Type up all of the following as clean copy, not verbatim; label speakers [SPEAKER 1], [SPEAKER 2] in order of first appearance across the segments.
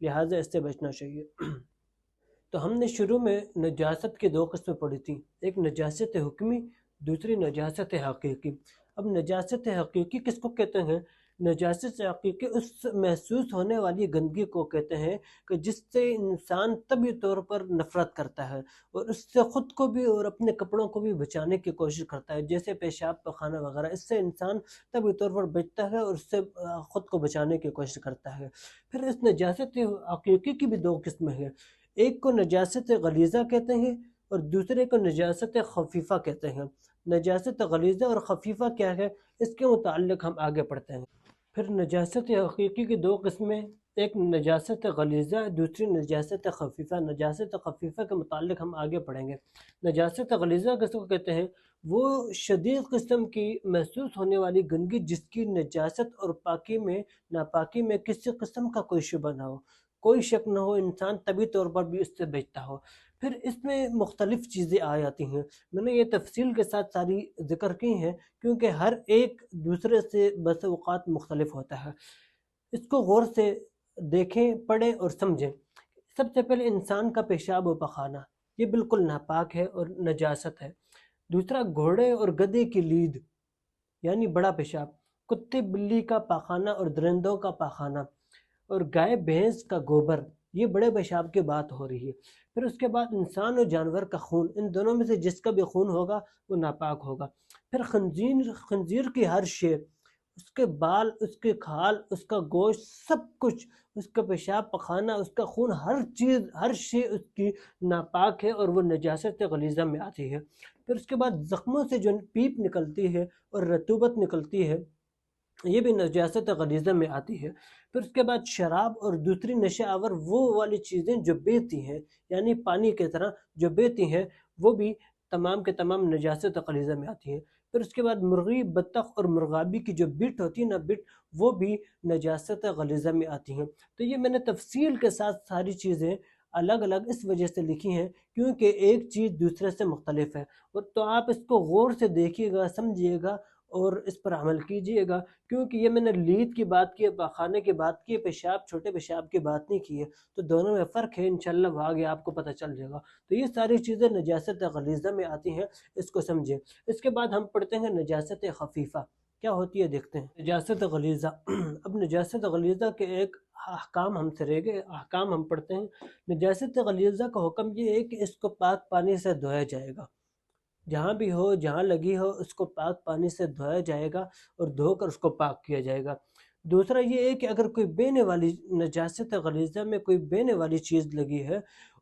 [SPEAKER 1] لہٰذا اس سے بچنا چاہیے۔ تو ہم نے شروع میں نجاست کی دو قسمیں پڑھی تھیں، ایک نجاست حکمی، دوسری نجاست حقیقی۔ اب نجاست حقیقی کس کو کہتے ہیں؟ نجاست حقیقی اس محسوس ہونے والی گندگی کو کہتے ہیں کہ جس سے انسان طبعی طور پر نفرت کرتا ہے اور اس سے خود کو بھی اور اپنے کپڑوں کو بھی بچانے کی کوشش کرتا ہے، جیسے پیشاب پخانہ وغیرہ، اس سے انسان طبعی طور پر بچتا ہے اور اس سے خود کو بچانے کی کوشش کرتا ہے۔ پھر اس نجاست حقیقی کی بھی دو قسمیں ہیں، ایک کو نجاست غلیظہ کہتے ہیں اور دوسرے کو نجاست خفیفہ کہتے ہیں۔ نجاست غلیظہ اور خفیفہ کیا ہے، اس کے متعلق ہم آگے پڑھتے ہیں۔ پھر نجاست حقیقی کی دو قسمیں، ایک نجاست غلیظہ، دوسری نجاست خفیفہ۔ نجاست خفیفہ کے متعلق ہم آگے پڑھیں گے۔ نجاست غلیظہ کس کو کہتے ہیں؟ وہ شدید قسم کی محسوس ہونے والی گندگی جس کی نجاست اور پاکی میں ناپاکی میں کسی قسم کا کوئی شبہ نہ ہو، کوئی شک نہ ہو، انسان طبعی طور پر بھی اس سے بچتا ہو۔ پھر اس میں مختلف چیزیں آ جاتی ہیں، میں نے یہ تفصیل کے ساتھ ساری ذکر کی ہیں کیونکہ ہر ایک دوسرے سے بس اوقات مختلف ہوتا ہے۔ اس کو غور سے دیکھیں، پڑھیں اور سمجھیں۔ سب سے پہلے انسان کا پیشاب و پخانہ، یہ بالکل ناپاک ہے اور نجاست ہے۔ دوسرا، گھوڑے اور گدھے کی لید یعنی بڑا پیشاب، کتے بلی کا پاخانہ اور درندوں کا پاخانہ، اور گائے بھینس کا گوبر، یہ بڑے پیشاب کی بات ہو رہی ہے۔ پھر اس کے بعد انسان اور جانور کا خون، ان دونوں میں سے جس کا بھی خون ہوگا وہ ناپاک ہوگا۔ پھر خنزیر کی ہر شے، اس کے بال، اس کے کھال، اس کا گوشت، سب کچھ، اس کا پیشاب پخانہ، اس کا خون، ہر چیز، ہر شے اس کی ناپاک ہے اور وہ نجاست غلیظہ میں آتی ہے۔ پھر اس کے بعد زخموں سے جو پیپ نکلتی ہے اور رطوبت نکلتی ہے، یہ بھی نجاست غلیظہ میں آتی ہے۔ پھر اس کے بعد شراب اور دوسری نشہ آور وہ والی چیزیں جو بہتی ہیں، یعنی پانی کی طرح جو بہتی ہیں، وہ بھی تمام کے تمام نجاست غلیظہ میں آتی ہیں۔ پھر اس کے بعد مرغی، بطخ اور مرغابی کی جو بٹ ہوتی ہے نا، بٹ، وہ بھی نجاست غلیظہ میں آتی ہیں۔ تو یہ میں نے تفصیل کے ساتھ ساری چیزیں الگ الگ اس وجہ سے لکھی ہیں کیونکہ ایک چیز دوسرے سے مختلف ہے، اور تو آپ اس کو غور سے دیکھیے گا، سمجھیے گا اور اس پر عمل کیجیے گا، کیونکہ یہ میں نے لید کی بات کی ہے، پاخانے کی بات کی ہے، پیشاب، چھوٹے پیشاب کی بات نہیں کی ہے، تو دونوں میں فرق ہے، انشاءاللہ وہ آگے آپ کو پتہ چل جائے گا۔ تو یہ ساری چیزیں نجاست غلیظہ میں آتی ہیں، اس کو سمجھیں۔ اس کے بعد ہم پڑھتے ہیں نجاست خفیفہ، کیا ہوتی ہے دیکھتے ہیں۔ نجاست غلیظہ اب نجاست غلیظہ کے ایک احکام ہم سے رہ گئے، احکام ہم پڑھتے ہیں۔ نجاست غلیظہ کا حکم یہ ہے کہ اس کو پاک پانی سے دھویا جائے گا، جہاں بھی ہو، جہاں لگی ہو، اس کو پاک پانی سے دھویا جائے گا اور دھو کر اس کو پاک کیا جائے گا۔ دوسرا یہ ہے کہ اگر کوئی بہنے والی نجاست غلیظہ میں کوئی بہنے والی چیز لگی ہے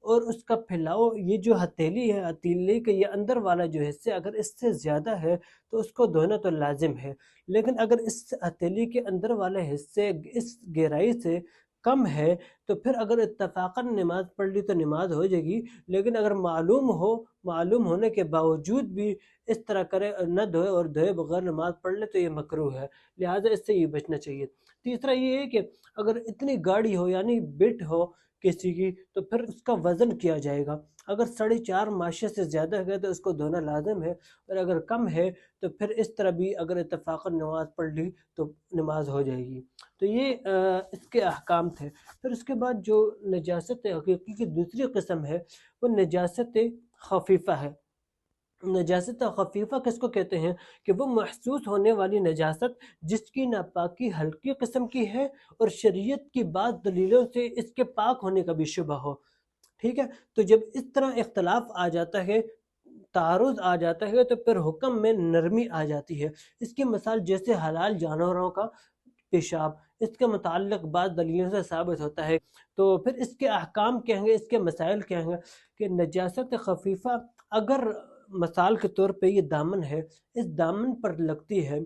[SPEAKER 1] اور اس کا پھیلاؤ، یہ جو ہتھیلی ہے، ہتھیلی کے یہ اندر والا جو حصہ اگر اس سے زیادہ ہے تو اس کو دھونا تو لازم ہے، لیکن اگر اس ہتھیلی کے اندر والے حصے اس گہرائی سے کم ہے تو پھر اگر اتفاقاً نماز پڑھ لی تو نماز ہو جائے گی، لیکن اگر معلوم ہونے کے باوجود بھی اس طرح کرے، نہ دھوئے اور دھوئے بغیر نماز پڑھ لے تو یہ مکروہ ہے، لہٰذا اس سے یہ بچنا چاہیے۔ تیسرا یہ ہے کہ اگر اتنی گاڑی ہو یعنی بٹ ہو کسی کی تو پھر اس کا وزن کیا جائے گا، اگر 4.5 ماشے سے زیادہ ہے تو اس کو دھونا لازم ہے، اور اگر کم ہے تو پھر اس طرح بھی اگر اتفاقاً نماز پڑھ لی تو نماز ہو جائے گی۔ تو یہ اس کے احکام تھے۔ پھر اس کے بعد جو نجاست حقیقی کی دوسری قسم ہے وہ نجاست خفیفہ ہے۔ نجاست خفیفہ کس کو کہتے ہیں؟ کہ وہ محسوس ہونے والی نجاست جس کی ناپاکی ہلکی قسم کی ہے اور شریعت کی بعض دلیلوں سے اس کے پاک ہونے کا بھی شبہ ہو، ٹھیک ہے۔ تو جب اس طرح اختلاف آ جاتا ہے، تعارض آ جاتا ہے، تو پھر حکم میں نرمی آ جاتی ہے۔ اس کی مثال جیسے حلال جانوروں کا پیشاب، اس کے متعلق بعض دلیلوں سے ثابت ہوتا ہے، تو پھر اس کے احکام کیا ہیں، اس کے مسائل کیا ہیں کہ نجاست خفیفہ اگر مثال کے طور پہ یہ دامن ہے، اس دامن پر لگتی ہے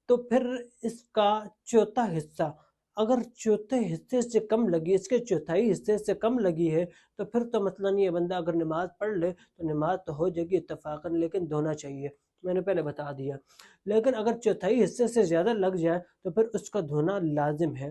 [SPEAKER 1] تو پھر اس کا چوتھا حصہ اگر چوتھے حصے سے کم لگی، اس کے چوتھائی حصے سے کم لگی ہے تو پھر تو مسئلہ نہیں ہے، بندہ اگر نماز پڑھ لے تو نماز تو ہو جائے گی اتفاقاً، لیکن دھونا چاہیے، میں نے پہلے بتا دیا۔ لیکن اگر چوتھائی حصے سے زیادہ لگ جائے تو پھر اس کا دھونا لازم ہے۔